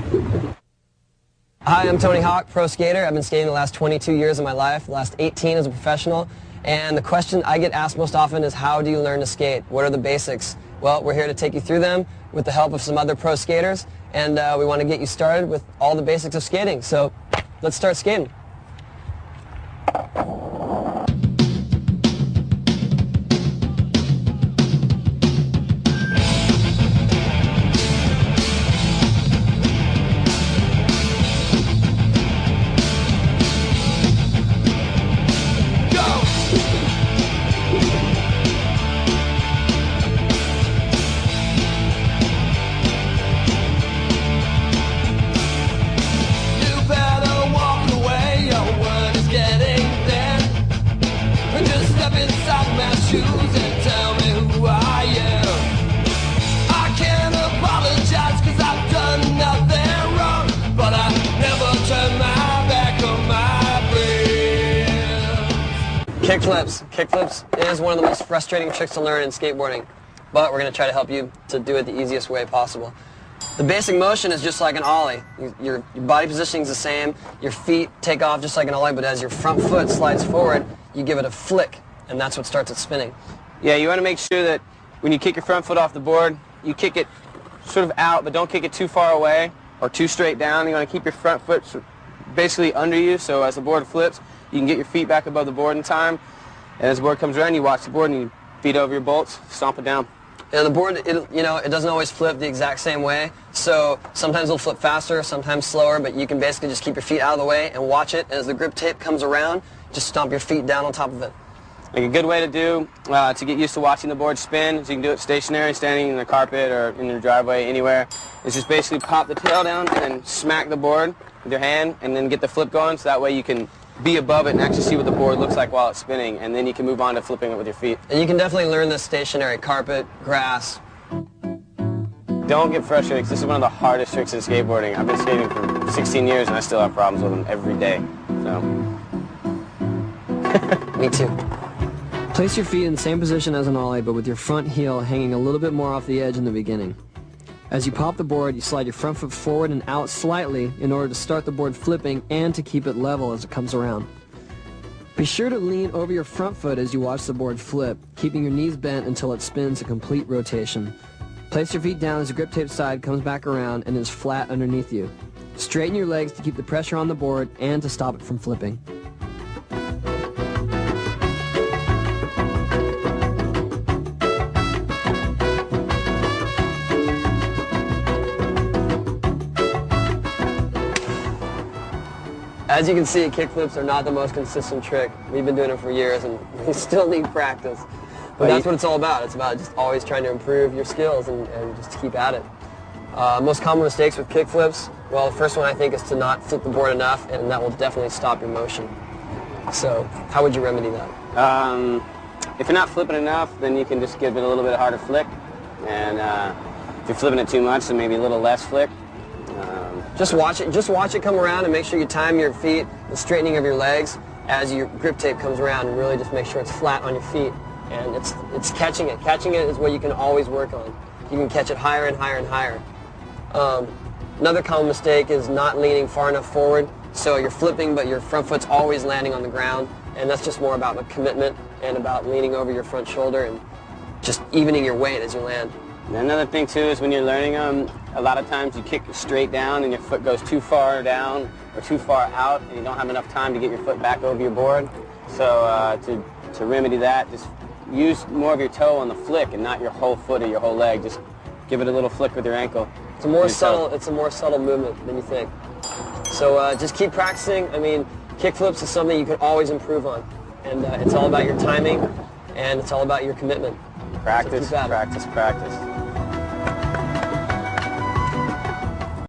Hi, I'm Tony Hawk, pro skater. I've been skating the last 22 years of my life, the last 18 as a professional. And the question I get asked most often is, how do you learn to skate? What are the basics? Well, we're here to take you through them with the help of some other pro skaters. And we want to get you started with all the basics of skating. So let's start skating. Shoes and tell me who I am. I can't apologize 'cause I've done nothing wrong, but I never turn my back on my friends. Kickflips. Kickflips is one of the most frustrating tricks to learn in skateboarding, but we're going to try to help you to do it the easiest way possible. The basic motion is just like an ollie. Your body positioning is the same. Your feet take off just like an ollie, but as your front foot slides forward, you give it a flick. And that's what starts it spinning. Yeah, you want to make sure that when you kick your front foot off the board, you kick it sort of out, but don't kick it too far away or too straight down. You want to keep your front foot basically under you, so as the board flips, you can get your feet back above the board in time. And as the board comes around, you watch the board and you feet over your bolts, stomp it down. And the board, it doesn't always flip the exact same way. So sometimes it'll flip faster, sometimes slower, but you can basically just keep your feet out of the way and watch it. And as the grip tape comes around, just stomp your feet down on top of it. Like a good way to do, to get used to watching the board spin, so you can do it stationary, standing in the carpet or in your driveway, anywhere, is just basically pop the tail down and then smack the board with your hand and then get the flip going, so that way you can be above it and actually see what the board looks like while it's spinning, and then you can move on to flipping it with your feet. And you can definitely learn this stationary: carpet, grass. Don't get frustrated, because this is one of the hardest tricks in skateboarding. I've been skating for 16 years and I still have problems with them every day. So. Me too. Place your feet in the same position as an ollie, but with your front heel hanging a little bit more off the edge in the beginning. As you pop the board, you slide your front foot forward and out slightly in order to start the board flipping and to keep it level as it comes around. Be sure to lean over your front foot as you watch the board flip, keeping your knees bent until it spins a complete rotation. Place your feet down as the grip tape side comes back around and is flat underneath you. Straighten your legs to keep the pressure on the board and to stop it from flipping. As you can see, kickflips are not the most consistent trick. We've been doing it for years and we still need practice. But that's what it's all about. It's about just always trying to improve your skills and just keep at it. Most common mistakes with kickflips, well, the first one I think is to not flip the board enough, and that will definitely stop your motion. So how would you remedy that? If you're not flipping enough, then you can just give it a little bit harder flick. And if you're flipping it too much, then maybe a little less flick. Just watch it come around, and make sure you time your feet, the straightening of your legs, as your grip tape comes around, and really just make sure it's flat on your feet. And it's catching it. Catching it is what you can always work on. You can catch it higher and higher and higher. Another common mistake is not leaning far enough forward, so you're flipping, but your front foot's always landing on the ground, and that's just more about the commitment and about leaning over your front shoulder and just evening your weight as you land. And another thing too is when you're learning them, a lot of times you kick straight down and your foot goes too far down or too far out, and you don't have enough time to get your foot back over your board. So to remedy that, just use more of your toe on the flick and not your whole foot or your whole leg. Just give it a little flick with your ankle. It's a more subtle movement than you think. So just keep practicing. I mean, kickflips is something you can always improve on, and it's all about your timing, and it's all about your commitment. Practice, practice, practice.